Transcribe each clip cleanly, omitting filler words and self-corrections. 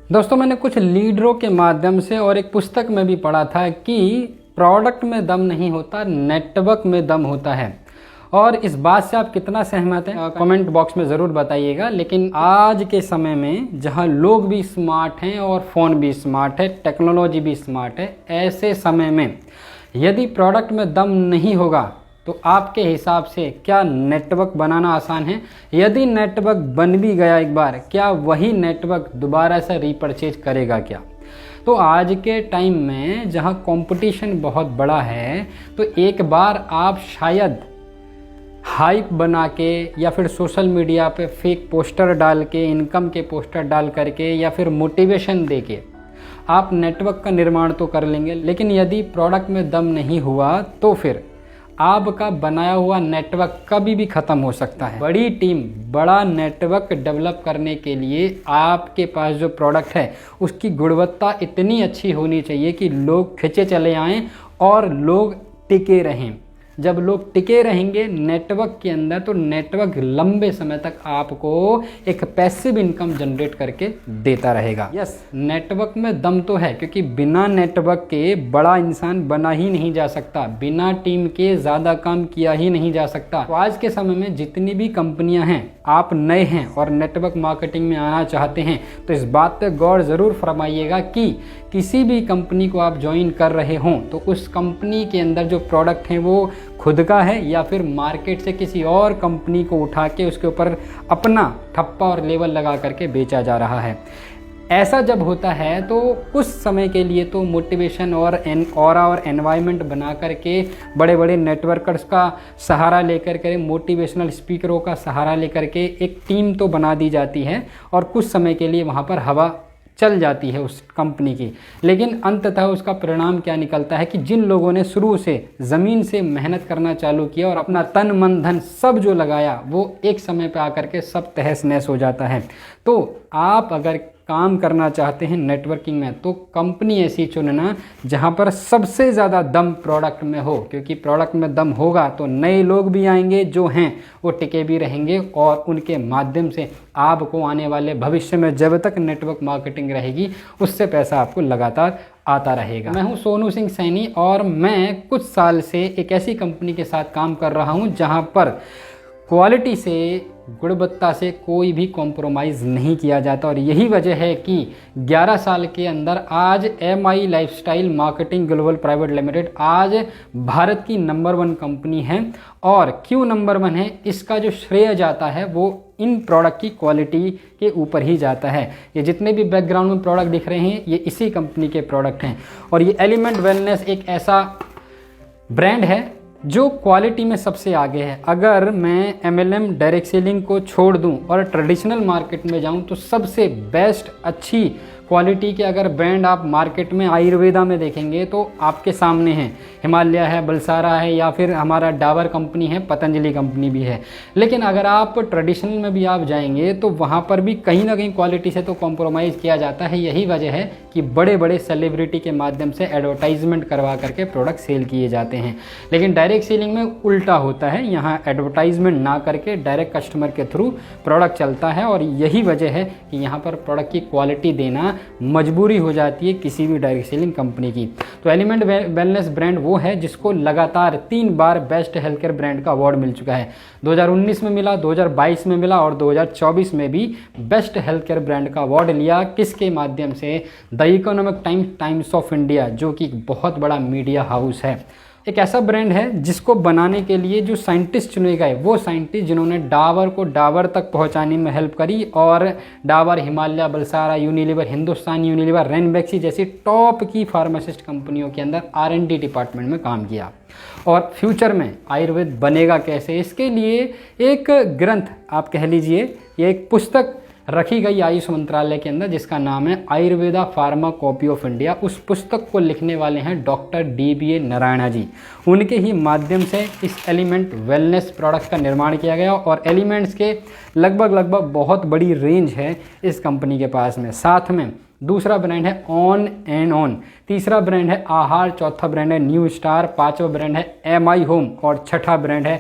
दोस्तों, मैंने कुछ लीडरों के माध्यम से और एक पुस्तक में भी पढ़ा था कि प्रोडक्ट में दम नहीं होता, नेटवर्क में दम होता है। और इस बात से आप कितना सहमत हैं कमेंट बॉक्स में ज़रूर बताइएगा। लेकिन आज के समय में जहां लोग भी स्मार्ट हैं और फ़ोन भी स्मार्ट है, टेक्नोलॉजी भी स्मार्ट है, ऐसे समय में यदि प्रोडक्ट में दम नहीं होगा तो आपके हिसाब से क्या नेटवर्क बनाना आसान है? यदि नेटवर्क बन भी गया एक बार, क्या वही नेटवर्क दोबारा से रीपरचेज करेगा क्या? तो आज के टाइम में जहां कंपटीशन बहुत बड़ा है, तो एक बार आप शायद हाइप बना के या फिर सोशल मीडिया पे फेक पोस्टर डाल के, इनकम के पोस्टर डाल करके या फिर मोटिवेशन दे के आप नेटवर्क का निर्माण तो कर लेंगे, लेकिन यदि प्रोडक्ट में दम नहीं हुआ तो फिर आपका बनाया हुआ नेटवर्क कभी भी ख़त्म हो सकता है। बड़ी टीम, बड़ा नेटवर्क डेवलप करने के लिए आपके पास जो प्रोडक्ट है उसकी गुणवत्ता इतनी अच्छी होनी चाहिए कि लोग खिंचे चले आएं और लोग टिके रहें। जब लोग टिके रहेंगे नेटवर्क के अंदर, तो नेटवर्क लंबे समय तक आपको एक पैसिव इनकम जनरेट करके देता रहेगा। यस, नेटवर्क में दम तो है, क्योंकि बिना नेटवर्क के बड़ा इंसान बना ही नहीं जा सकता, बिना टीम के ज़्यादा काम किया ही नहीं जा सकता। तो आज के समय में जितनी भी कंपनियां हैं, आप नए हैं और नेटवर्क मार्केटिंग में आना चाहते हैं, तो इस बात पर गौर ज़रूर फरमाइएगा कि किसी भी कंपनी को आप ज्वाइन कर रहे हों तो उस कंपनी के अंदर जो प्रोडक्ट हैं वो खुद का है या फिर मार्केट से किसी और कंपनी को उठा के उसके ऊपर अपना ठप्पा और लेबल लगा करके बेचा जा रहा है। ऐसा जब होता है तो कुछ समय के लिए तो मोटिवेशन और ऑरा और एनवायरनमेंट बना करके, बड़े बड़े नेटवर्कर्स का सहारा लेकर के, मोटिवेशनल स्पीकरों का सहारा लेकर के एक टीम तो बना दी जाती है और कुछ समय के लिए वहाँ पर हवा चल जाती है उस कंपनी की। लेकिन अंततः उसका परिणाम क्या निकलता है कि जिन लोगों ने शुरू से ज़मीन से मेहनत करना चालू किया और अपना तन मन धन सब जो लगाया, वो एक समय पे आकर के सब तहस नहस हो जाता है। तो आप अगर काम करना चाहते हैं नेटवर्किंग में, तो कंपनी ऐसी चुनना जहां पर सबसे ज़्यादा दम प्रोडक्ट में हो, क्योंकि प्रोडक्ट में दम होगा तो नए लोग भी आएंगे, जो हैं वो टिके भी रहेंगे और उनके माध्यम से आपको आने वाले भविष्य में जब तक नेटवर्क मार्केटिंग रहेगी उससे पैसा आपको लगातार आता रहेगा। मैं हूं सोनू सिंह सैनी और मैं कुछ साल से एक ऐसी कंपनी के साथ काम कर रहा हूं जहां पर क्वालिटी से, गुणवत्ता से कोई भी कॉम्प्रोमाइज़ नहीं किया जाता। और यही वजह है कि 11 साल के अंदर आज MI lifestyle marketing global private limited आज भारत की नंबर 1 कंपनी है। और क्यों नंबर 1 है, इसका जो श्रेय जाता है वो इन प्रोडक्ट की क्वालिटी के ऊपर ही जाता है। ये जितने भी बैकग्राउंड में प्रोडक्ट दिख रहे हैं ये इसी कंपनी के प्रोडक्ट हैं। और ये एलिमेंट वेलनेस एक ऐसा ब्रांड है जो क्वालिटी में सबसे आगे है। अगर मैं MLM डायरेक्ट सेलिंग को छोड़ दूं और ट्रेडिशनल मार्केट में जाऊं तो सबसे बेस्ट अच्छी क्वालिटी के अगर ब्रांड आप मार्केट में आयुर्वेदा में देखेंगे तो आपके सामने हैं। हिमालय है, बलसारा है, या फिर हमारा डाबर कंपनी है, पतंजलि कंपनी भी है। लेकिन अगर आप ट्रेडिशनल में भी आप जाएंगे तो वहाँ पर भी कहीं ना कहीं क्वालिटी से तो कॉम्प्रोमाइज़ किया जाता है। यही वजह है कि बड़े बड़े सेलिब्रिटी के माध्यम से एडवर्टाइजमेंट करवा करके प्रोडक्ट सेल किए जाते हैं। लेकिन डायरेक्ट सेलिंग में उल्टा होता है, यहाँ एडवर्टाइजमेंट ना करके डायरेक्ट कस्टमर के थ्रू प्रोडक्ट चलता है। और यही वजह है कि यहाँ पर प्रोडक्ट की क्वालिटी देना मजबूरी हो जाती है किसी भी डायरेक्ट सेलिंग कंपनी की। तो एलिमेंट वेलनेस ब्रांड वो है जिसको लगातार 3 बार बेस्ट हेल्थ केयर ब्रांड का अवार्ड मिल चुका है। 2019 में मिला, 2022 में मिला और 2024 में भी बेस्ट हेल्थ केयर ब्रांड का अवार्ड लिया। किसके माध्यम से? The economic times of India, जो कि बहुत बड़ा मीडिया हाउस है। एक ऐसा ब्रांड है जिसको बनाने के लिए जो साइंटिस्ट चुने गए, वो साइंटिस्ट जिन्होंने डाबर को डाबर तक पहुंचाने में हेल्प करी और डाबर, हिमालय, बलसारा, यूनिलीवर, हिंदुस्तान यूनिलीवर, रेनबैक्सी जैसी टॉप की फार्मासिस्ट कंपनियों के अंदर R&D डिपार्टमेंट में काम किया। और फ्यूचर में आयुर्वेद बनेगा कैसे, इसके लिए एक ग्रंथ आप कह लीजिए, ये एक पुस्तक रखी गई आयुष मंत्रालय के अंदर जिसका नाम है Ayurveda pharma copy of India. उस पुस्तक को लिखने वाले हैं डॉक्टर DBA नारायणा जी। उनके ही माध्यम से इस एलिमेंट वेलनेस प्रोडक्ट का निर्माण किया गया और एलिमेंट्स के लगभग बहुत बड़ी रेंज है इस कंपनी के पास में। साथ में दूसरा ब्रांड है ऑन एंड ऑन, तीसरा ब्रांड है आहार, चौथा ब्रांड है न्यू स्टार, पांचवा ब्रांड है MI होम और छठा ब्रांड है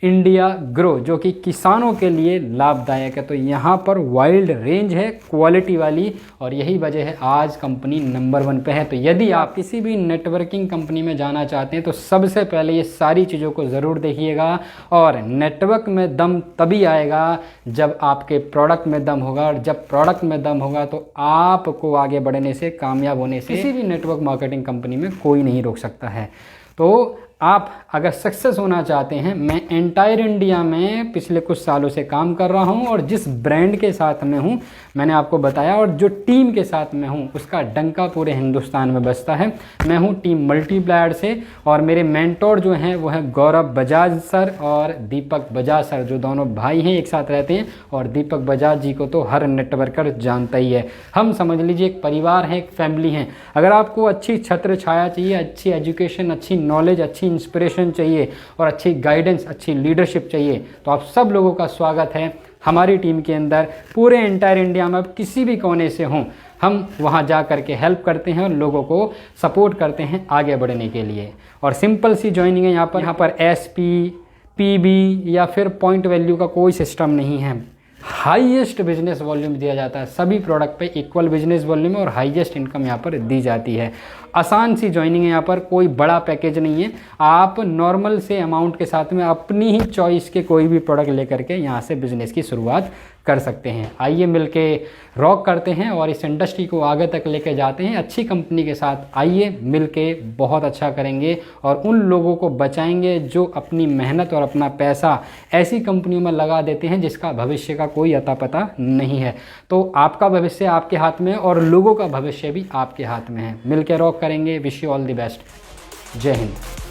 इंडिया ग्रो, जो कि किसानों के लिए लाभदायक है। तो यहाँ पर वाइल्ड रेंज है क्वालिटी वाली, और यही वजह है आज कंपनी नंबर 1 पे है। तो यदि आप किसी भी नेटवर्किंग कंपनी में जाना चाहते हैं तो सबसे पहले ये सारी चीज़ों को ज़रूर देखिएगा। और नेटवर्क में दम तभी आएगा जब आपके प्रोडक्ट में दम होगा, और जब प्रोडक्ट में दम होगा तो आपको आगे बढ़ने से, कामयाब होने से किसी भी नेटवर्क मार्केटिंग कंपनी में कोई नहीं रोक सकता है। तो आप अगर सक्सेस होना चाहते हैं, मैं एंटायर इंडिया में पिछले कुछ सालों से काम कर रहा हूं, और जिस ब्रांड के साथ में हूं मैंने आपको बताया, और जो टीम के साथ में हूं उसका डंका पूरे हिंदुस्तान में बजता है। मैं हूं टीम मल्टीप्लायर से, और मेरे मेंटोर जो हैं वो हैं गौरव बजाज सर और दीपक बजाज सर, जो दोनों भाई हैं, एक साथ रहते हैं। और दीपक बजाज जी को तो हर नेटवर्कर जानता ही है। हम समझ लीजिए एक परिवार है, एक फैमिली है। अगर आपको अच्छी छत्र छाया चाहिए, अच्छी एजुकेशन, अच्छी नॉलेज, अच्छी इंस्पिरेशन चाहिए और अच्छी गाइडेंस, अच्छी लीडरशिप चाहिए, तो आप सब लोगों का स्वागत है हमारी टीम के अंदर। पूरे एंटायर इंडिया में आप किसी भी कोने से हों, हम वहां जा करके हेल्प करते हैं और लोगों को सपोर्ट करते हैं आगे बढ़ने के लिए। और सिंपल सी ज्वाइनिंग है। यहाँ पर SP, PB या फिर पॉइंट वैल्यू का कोई सिस्टम नहीं है। हाईएस्ट बिजनेस वॉल्यूम दिया जाता है, सभी प्रोडक्ट पे इक्वल बिजनेस वॉल्यूम और हाईएस्ट इनकम यहाँ पर दी जाती है। आसान सी ज्वाइनिंग है, यहाँ पर कोई बड़ा पैकेज नहीं है। आप नॉर्मल से अमाउंट के साथ में अपनी ही चॉइस के कोई भी प्रोडक्ट लेकर के यहाँ से बिजनेस की शुरुआत कर सकते हैं। आइए मिलके रॉक करते हैं और इस इंडस्ट्री को आगे तक लेके जाते हैं। अच्छी कंपनी के साथ आइए मिलके बहुत अच्छा करेंगे और उन लोगों को बचाएंगे जो अपनी मेहनत और अपना पैसा ऐसी कंपनियों में लगा देते हैं जिसका भविष्य का कोई अता पता नहीं है। तो आपका भविष्य आपके हाथ में है और लोगों का भविष्य भी आपके हाथ में है। मिलके रॉक करेंगे। Wish you all the best. जय हिंद।